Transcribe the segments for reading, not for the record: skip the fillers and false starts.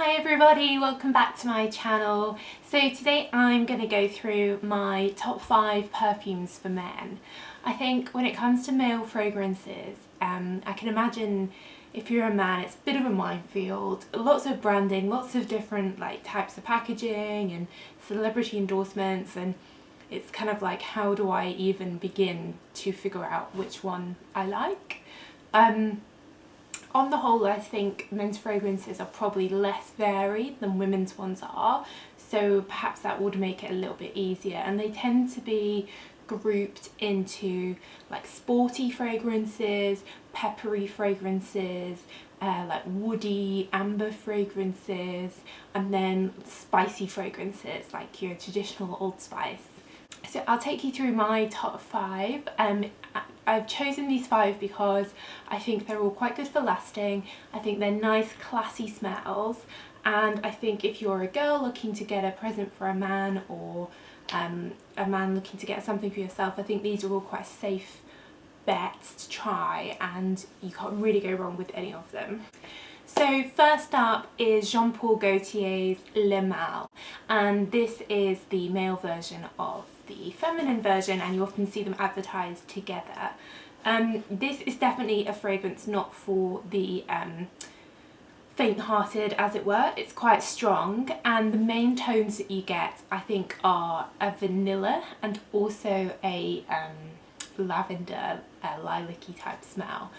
Hi everybody, welcome back to my channel. So today I'm going to go through my top 5 perfumes for men. I think when it comes to male fragrances, I can imagine if you're a man it's a bit of a minefield. Lots of branding, lots of different types of packaging and celebrity endorsements, and it's kind of like, how do I even begin to figure out which one I like? On the whole, I think men's fragrances are probably less varied than women's ones are, so perhaps that would make it a little bit easier. And they tend to be grouped into like sporty fragrances, peppery fragrances, like woody, amber fragrances, and then spicy fragrances like your traditional Old Spice. So I'll take you through my top 5. I've chosen these 5 because I think they're all quite good for lasting. I think they're nice, classy smells, and I think if you're a girl looking to get a present for a man, or a man looking to get something for yourself, I think these are all quite safe bets to try, and you can't really go wrong with any of them. So first up is Jean-Paul Gaultier's Limo, and this is the male version of the feminine version, and you often see them advertised together. This is definitely a fragrance not for the faint-hearted, as it were. It's quite strong, and the main tones that you get, I think, are a vanilla and also a lavender, lilac-y type smell.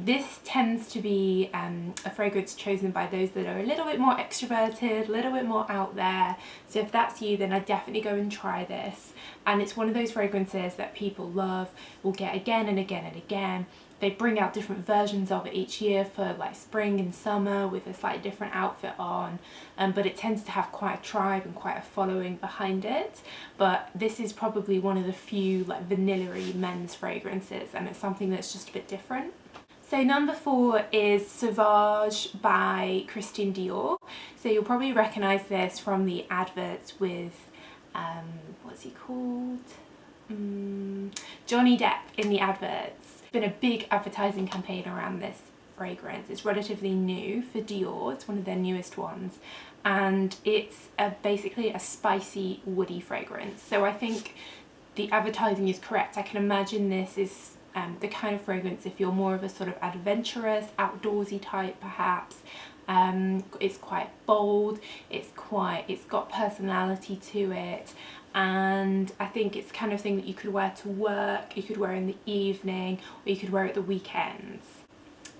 This tends to be a fragrance chosen by those that are a little bit more extroverted, a little bit more out there. So if that's you, then I'd definitely go and try this. And it's one of those fragrances that people love, will get again and again and again. They bring out different versions of it each year for like spring and summer with a slightly different outfit on, but it tends to have quite a tribe and quite a following behind it. But this is probably one of the few like vanilla-y men's fragrances, and it's something that's just a bit different. So number 4 is Sauvage by Christian Dior. So you'll probably recognise this from the adverts with, what's he called? Johnny Depp in the adverts. There's been a big advertising campaign around this fragrance. It's relatively new for Dior, it's one of their newest ones, and it's basically a spicy, woody fragrance. So I think the advertising is correct. I can imagine this is the kind of fragrance if you're more of a sort of adventurous, outdoorsy type perhaps. It's quite bold, it's got personality to it, and I think it's the kind of thing that you could wear to work, you could wear in the evening, or you could wear at the weekends.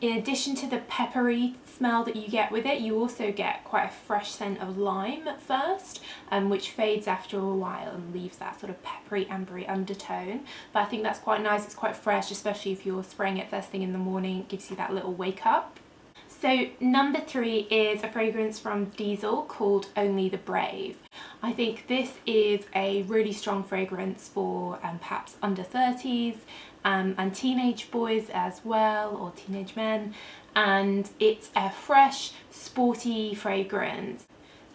In addition to the peppery smell that you get with it, you also get quite a fresh scent of lime at first, which fades after a while and leaves that sort of peppery, ambery undertone. But I think that's quite nice, it's quite fresh, especially if you're spraying it first thing in the morning. It gives you that little wake up. So number 3 is a fragrance from Diesel called Only the Brave. I think this is a really strong fragrance for perhaps under 30s and teenage boys as well, or teenage men, and it's a fresh, sporty fragrance.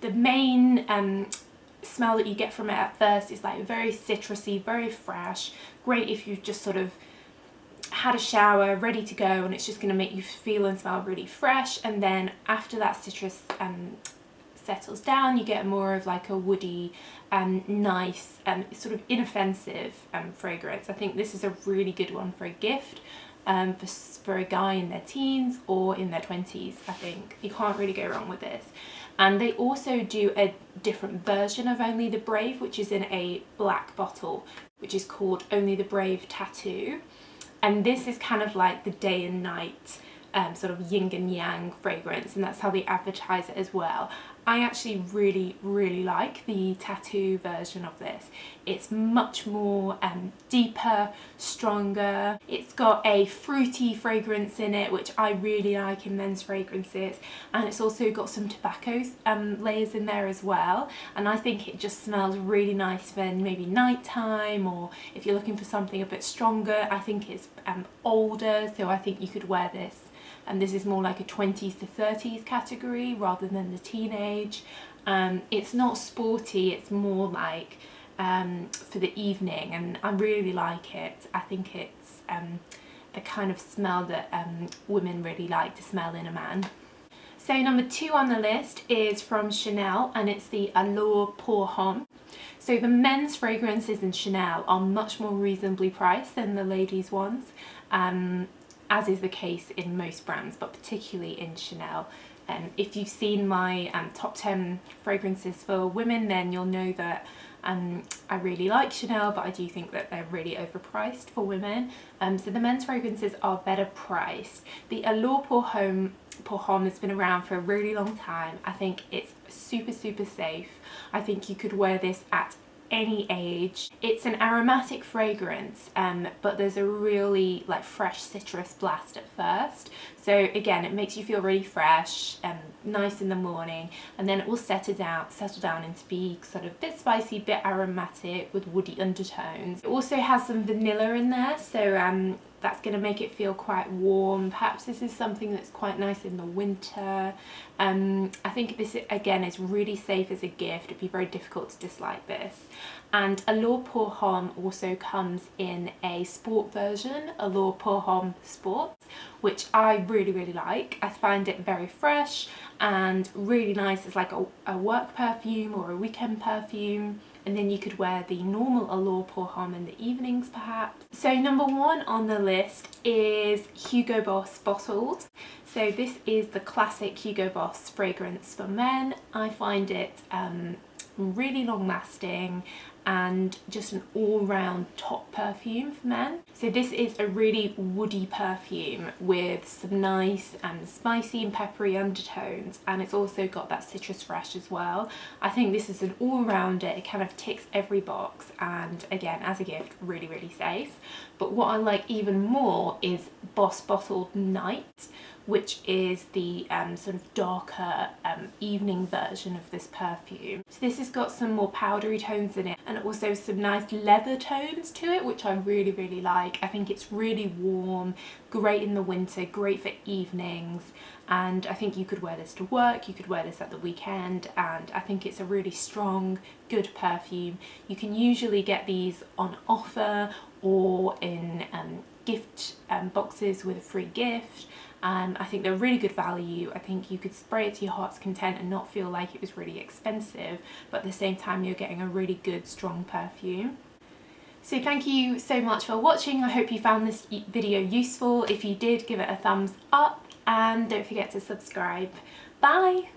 The main smell that you get from it at first is like very citrusy, very fresh, great if you've just sort of had a shower, ready to go, and it's just going to make you feel and smell really fresh. And then after that citrus settles down, you get more of like a woody, nice, sort of inoffensive fragrance. I think this is a really good one for a gift, for a guy in their teens or in their 20s. I think you can't really go wrong with this. And they also do a different version of Only the Brave, which is in a black bottle, which is called Only the Brave Tattoo. And this is kind of like the day and night sort of yin and yang fragrance, and that's how they advertise it as well. I actually really like the tattoo version of this. It's much more deeper, stronger. It's got a fruity fragrance in it, which I really like in men's fragrances, and it's also got some tobacco layers in there as well, and I think it just smells really nice for maybe nighttime, or if you're looking for something a bit stronger. I think it's older, so I think you could wear this, and this is more like a 20s to 30s category rather than the teenage. It's not sporty, it's more like for the evening, and I really like it. I think it's the kind of smell that women really like to smell in a man. So number 2 on the list is from Chanel, and it's the Allure Pour Homme. So the men's fragrances in Chanel are much more reasonably priced than the ladies' ones, as is the case in most brands, but particularly in Chanel. If you've seen my top 10 fragrances for women, then you'll know that I really like Chanel, but I do think that they're really overpriced for women. So the men's fragrances are better priced. The Allure Pour Homme has been around for a really long time. I think it's super safe. I think you could wear this at any age. It's an aromatic fragrance, but there's a really like fresh citrus blast at first. So again, it makes you feel really fresh and nice in the morning, and then it will settle down into be sort of a bit spicy, bit aromatic with woody undertones. It also has some vanilla in there, so that's going to make it feel quite warm. Perhaps this is something that's quite nice in the winter. I think this again is really safe as a gift. It'd be very difficult to dislike this. And Allure Pour Homme also comes in a sport version, Allure Pour Homme Sport, which I really like. I find it very fresh and really nice. It's like a work perfume or a weekend perfume. And then you could wear the normal Allure Pour Homme in the evenings perhaps. So number 1 on the list is Hugo Boss Bottled. So this is the classic Hugo Boss fragrance for men. I find it really long lasting and just an all-round top perfume for men. So this is a really woody perfume with some nice spicy and peppery undertones, and it's also got that citrus fresh as well. I think this is an all-rounder. It kind of ticks every box, and again, as a gift, really safe. But what I like even more is Boss Bottled Night, which is the sort of darker evening version of this perfume. So this has got some more powdery tones in it, and also some nice leather tones to it, which I really like. I think it's really warm, great in the winter, great for evenings, and I think you could wear this to work, you could wear this at the weekend, and I think it's a really strong, good perfume. You can usually get these on offer or in gift boxes with a free gift. I think they're really good value. I think you could spray it to your heart's content and not feel like it was really expensive, but at the same time you're getting a really good, strong perfume. So thank you so much for watching. I hope you found this video useful. If you did, give it a thumbs up and don't forget to subscribe. Bye!